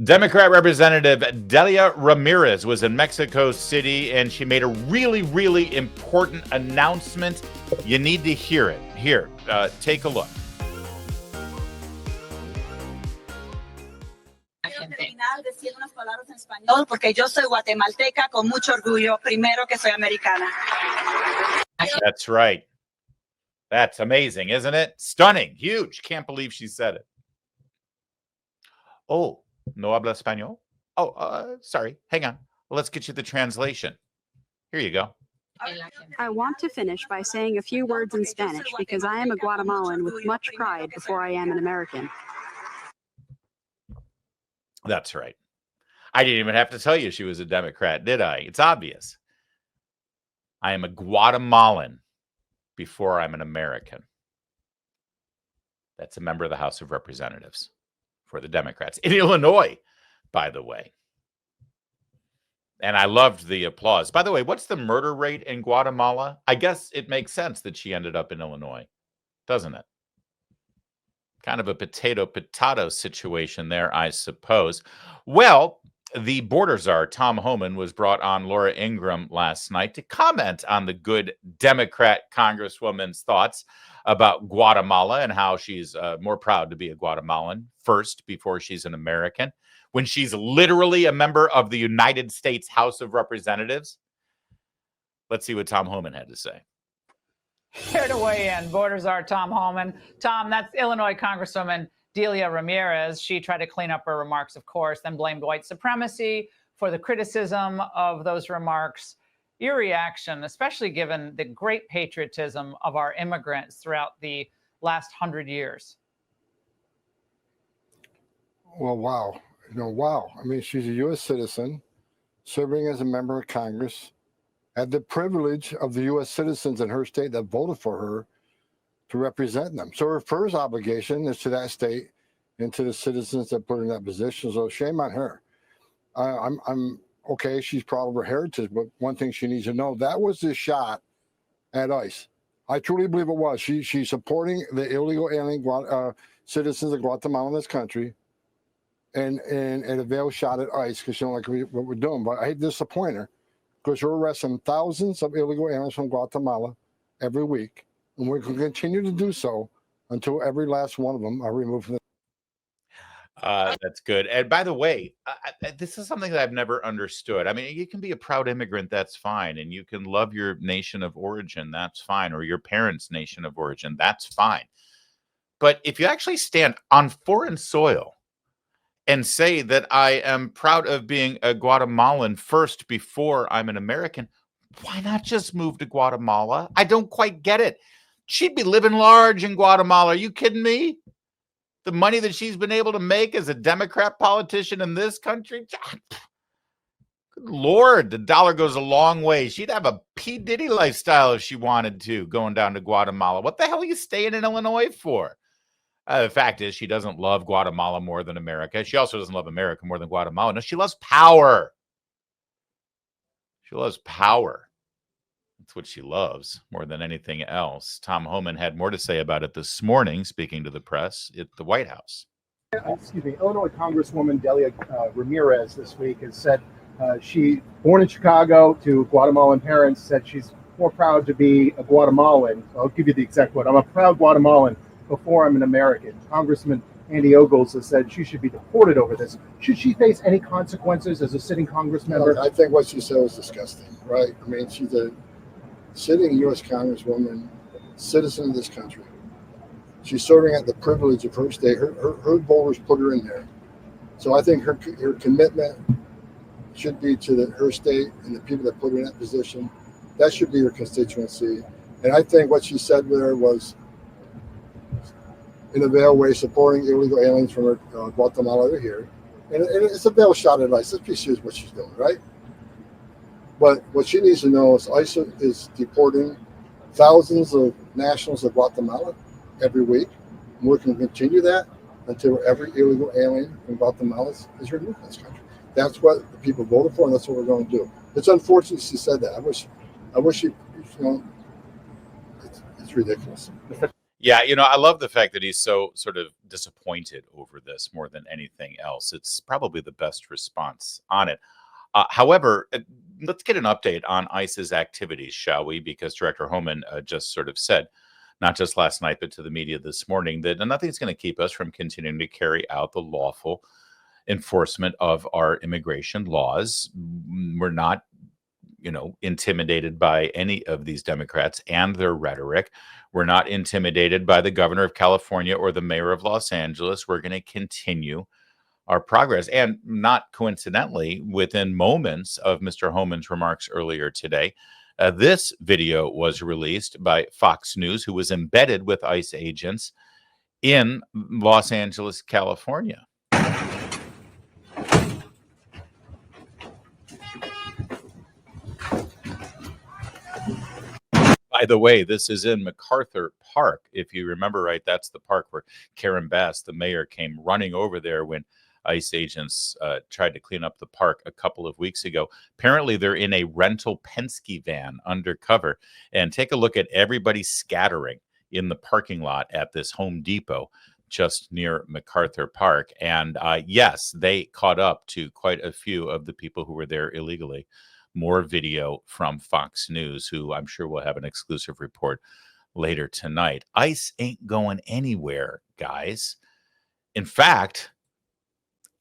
Democrat Representative Delia Ramirez was in Mexico City, and she made a really, really important announcement. You need to hear it. Here, take a look. Decir unas palabras en español porque yo soy guatemalteca con mucho orgullo, primero que soy americana. That's right. That's amazing, isn't it? Stunning, huge. Can't believe she said it. Oh, no habla español? Oh, sorry. Hang on. Let's get you the translation. Here you go. I want to finish by saying a few words in Spanish because I am a Guatemalan with much pride before I am an American. That's right. I didn't even have to tell you she was a Democrat, did I? It's obvious. I am a Guatemalan before I'm an American. That's a member of the House of Representatives for the Democrats in Illinois, by the way. And I loved the applause. By the way, what's the murder rate in Guatemala? I guess it makes sense that she ended up in Illinois, doesn't it? Kind of a potato situation there, I suppose. Well, the border czar, Tom Homan, was brought on Laura Ingraham last night to comment on the good Democrat Congresswoman's thoughts about Guatemala and how she's more proud to be a Guatemalan first before she's an American, when she's literally a member of the United States House of Representatives. Let's see what Tom Homan had to say. Here to weigh in, border czar Tom Homan. Tom, that's Illinois Congresswoman Delia Ramirez. She tried to clean up her remarks, of course, then blamed white supremacy for the criticism of those remarks. Your reaction, especially given the great patriotism of our immigrants throughout the last 100 years? Well, wow. Wow. I mean, she's a U.S. citizen serving as a member of Congress, had the privilege of the U.S. citizens in her state that voted for her to represent them. So her first obligation is to that state and to the citizens that put her in that position. So shame on her. I'm okay. She's proud of her heritage, but one thing she needs to know, that was the shot at ICE. I truly believe it was. She's supporting the illegal alien citizens of Guatemala in this country, and a veiled shot at ICE because she don't like what we're doing. But I hate to disappoint her because we're arresting thousands of illegal aliens from Guatemala every week, and we're going to continue to do so until every last one of them are removed from the. That's good. And by the way, this is something that I've never understood. I mean, you can be a proud immigrant, that's fine. And you can love your nation of origin, that's fine. Or your parents' nation of origin, that's fine. But if you actually stand on foreign soil and say that I am proud of being a Guatemalan first before I'm an American, why not just move to Guatemala? I don't quite get it. She'd be living large in Guatemala. Are you kidding me? The money that she's been able to make as a Democrat politician in this country. Good Lord, the dollar goes a long way. She'd have a P. Diddy lifestyle if she wanted to, going down to Guatemala. What the hell are you staying in Illinois for? The fact is, she doesn't love Guatemala more than America. She also doesn't love America more than Guatemala. No, she loves power. She loves power. That's what she loves more than anything else. Tom Homan had more to say about it this morning, speaking to the press at the White House. Excuse me, Illinois Congresswoman Delia Ramirez this week has said she, born in Chicago to Guatemalan parents, said she's more proud to be a Guatemalan. I'll give you the exact quote. I'm a proud Guatemalan before I'm an American. Congressman Andy Ogles has said she should be deported over this. Should she face any consequences as a sitting Congress member? No, I think what she said was disgusting, right? I mean, she's a sitting U.S. Congresswoman, citizen of this country. She's serving at the privilege of her state. Her voters put her in there. So I think her commitment should be to her state and the people that put her in that position. That should be her constituency. And I think what she said there was, in a veiled way, supporting illegal aliens from Guatemala to here. And it's a veiled shot at ICE. Let's be serious what she's doing, right? But what she needs to know is ICE is deporting thousands of nationals of Guatemala every week. And we're going to continue that until every illegal alien from Guatemala is removed from this country. That's what the people voted for, and that's what we're going to do. It's unfortunate she said that. I wish she, it's ridiculous. Yeah, I love the fact that he's so sort of disappointed over this more than anything else. It's probably the best response on it. However, let's get an update on ICE's activities, shall we? Because Director Homan just sort of said, not just last night, but to the media this morning, that nothing's going to keep us from continuing to carry out the lawful enforcement of our immigration laws. We're not intimidated by any of these Democrats and their rhetoric. We're not intimidated by the governor of California or the mayor of Los Angeles. We're going to continue our progress. And not coincidentally, within moments of Mr. Homan's remarks earlier today, this video was released by Fox News, who was embedded with ICE agents in Los Angeles, California. By the way, this is in MacArthur Park. If you remember right, that's the park where Karen Bass, the mayor, came running over there when ICE agents tried to clean up the park a couple of weeks ago. Apparently, they're in a rental Penske van undercover. And take a look at everybody scattering in the parking lot at this Home Depot just near MacArthur Park. And yes, they caught up to quite a few of the people who were there illegally. More video from Fox News, who I'm sure will have an exclusive report later tonight. ICE ain't going anywhere, guys. In fact,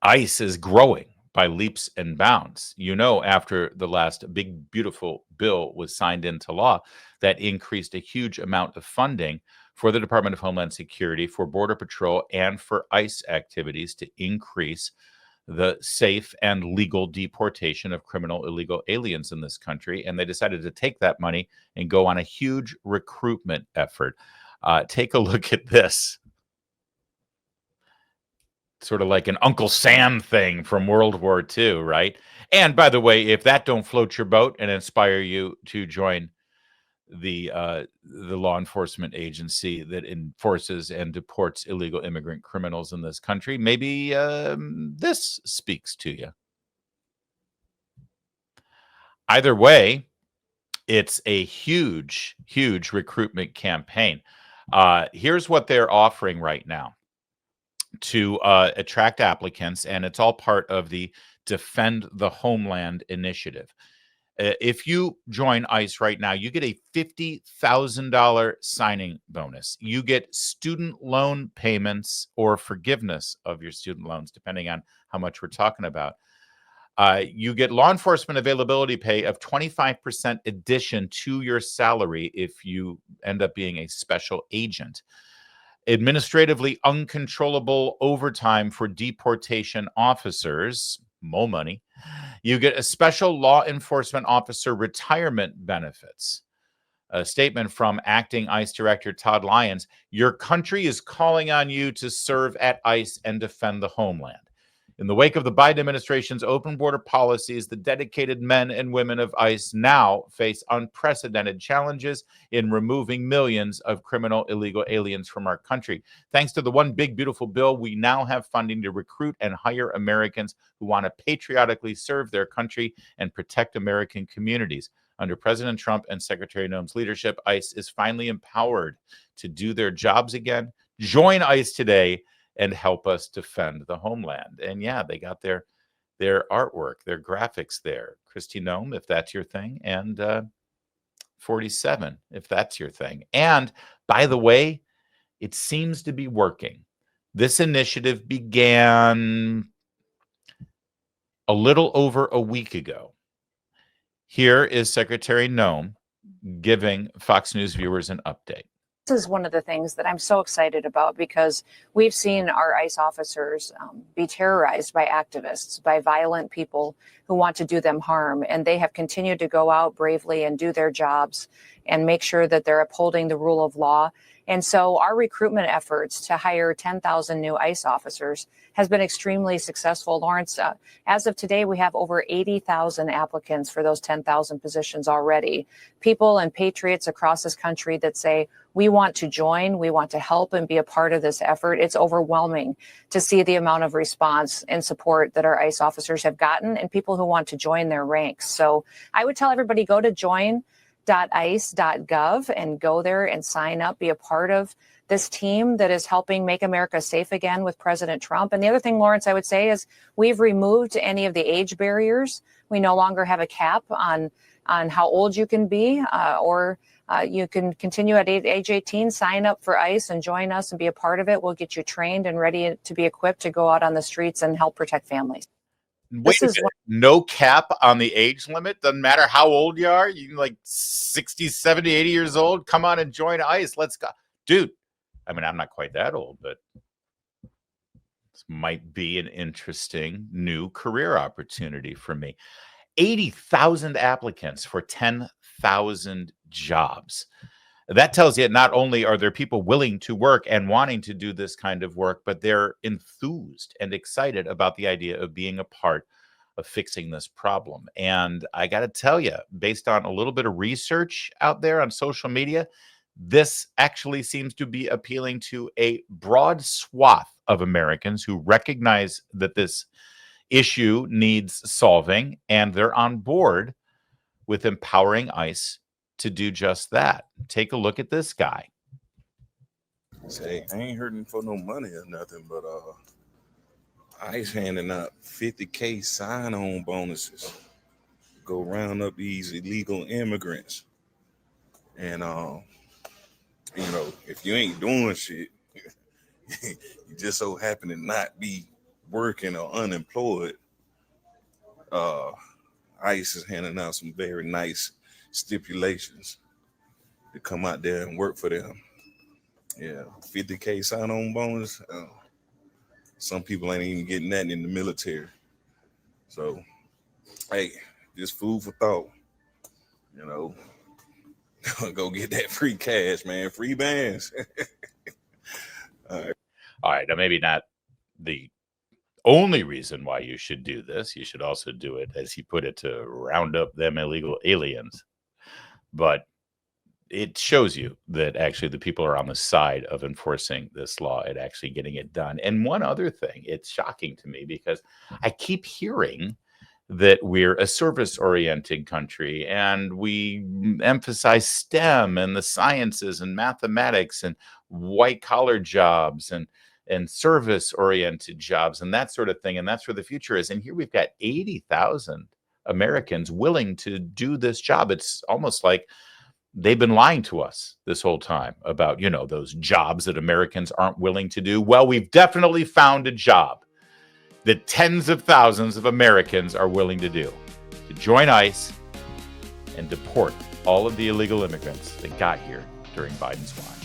ICE is growing by leaps and bounds. After the last big, beautiful bill was signed into law, that increased a huge amount of funding for the Department of Homeland Security, for Border Patrol, and for ICE activities to increase the safe and legal deportation of criminal illegal aliens in this country. And they decided to take that money and go on a huge recruitment effort. Take a look at this. Sort of like an Uncle Sam thing from World War II, right? And by the way, if that don't float your boat and inspire you to join the law enforcement agency that enforces and deports illegal immigrant criminals in this country, maybe this speaks to you. Either way, it's a huge, huge recruitment campaign. Here's what they're offering right now to attract applicants, and it's all part of the Defend the Homeland initiative. If you join ICE right now, you get a $50,000 signing bonus. You get student loan payments or forgiveness of your student loans, depending on how much we're talking about. You get law enforcement availability pay of 25% addition to your salary if you end up being a special agent. Administratively uncontrollable overtime for deportation officers, more money. You get a special law enforcement officer retirement benefits. A statement from acting ICE Director Todd Lyons: your country is calling on you to serve at ICE and defend the homeland. In the wake of the Biden administration's open border policies, the dedicated men and women of ICE now face unprecedented challenges in removing millions of criminal illegal aliens from our country. Thanks to the One Big Beautiful Bill, we now have funding to recruit and hire Americans who want to patriotically serve their country and protect American communities. Under President Trump and Secretary Noem's leadership, ICE is finally empowered to do their jobs again. Join ICE today and help us defend the homeland. And yeah, they got their artwork, their graphics there. Kristi Noem, if that's your thing, and 47, if that's your thing. And by the way, it seems to be working. This initiative began a little over a week ago. Here is Secretary Noem giving Fox News viewers an update. This is one of the things that I'm so excited about, because we've seen our ICE officers be terrorized by activists, by violent people who want to do them harm. And they have continued to go out bravely and do their jobs and make sure that they're upholding the rule of law. And so our recruitment efforts to hire 10,000 new ICE officers has been extremely successful. Lawrence, as of today, we have over 80,000 applicants for those 10,000 positions already. People and patriots across this country that say, we want to join, we want to help and be a part of this effort. It's overwhelming to see the amount of response and support that our ICE officers have gotten, and people who want to join their ranks. So I would tell everybody, go to join ice.gov and go there and sign up, be a part of this team that is helping make America safe again with President Trump. And the other thing, Lawrence, I would say is we've removed any of the age barriers. We no longer have a cap on how old you can be, or you can continue at age 18, sign up for ICE and join us and be a part of it. We'll get you trained and ready to be equipped to go out on the streets and help protect families. Wait a minute. No cap on the age limit? Doesn't matter how old you are? You like 60, 70, 80 years old? Come on and join ICE. Let's go. Dude, I mean, I'm not quite that old, but this might be an interesting new career opportunity for me. 80,000 applicants for 10,000 jobs. That tells you not only are there people willing to work and wanting to do this kind of work, but they're enthused and excited about the idea of being a part of fixing this problem. And I got to tell you, based on a little bit of research out there on social media, this actually seems to be appealing to a broad swath of Americans who recognize that this issue needs solving, and they're on board with empowering ICE to do just that. Take a look at this guy. Say, I ain't hurting for no money or nothing, but ICE handing out 50K sign-on bonuses. Go round up these illegal immigrants. And you know, if you ain't doing shit, you just so happen to not be working or unemployed, ICE is handing out some very nice stipulations to come out there and work for them. Yeah, 50K sign-on bonus. Some people ain't even getting that in the military. So, hey, just food for thought. You know, go get that free cash, man. Free bands. All right. Now, maybe not the only reason why you should do this. You should also do it, as he put it, to round up them illegal aliens. But it shows you that actually the people are on the side of enforcing this law and actually getting it done. And one other thing, it's shocking to me because I keep hearing that we're a service-oriented country and we emphasize STEM and the sciences and mathematics and white-collar jobs and service-oriented jobs and that sort of thing. And that's where the future is. And here we've got 80,000 Americans willing to do this job. It's almost like they've been lying to us this whole time about, you know, those jobs that Americans aren't willing to do. Well, we've definitely found a job that tens of thousands of Americans are willing to do, to join ICE and deport all of the illegal immigrants that got here during Biden's watch.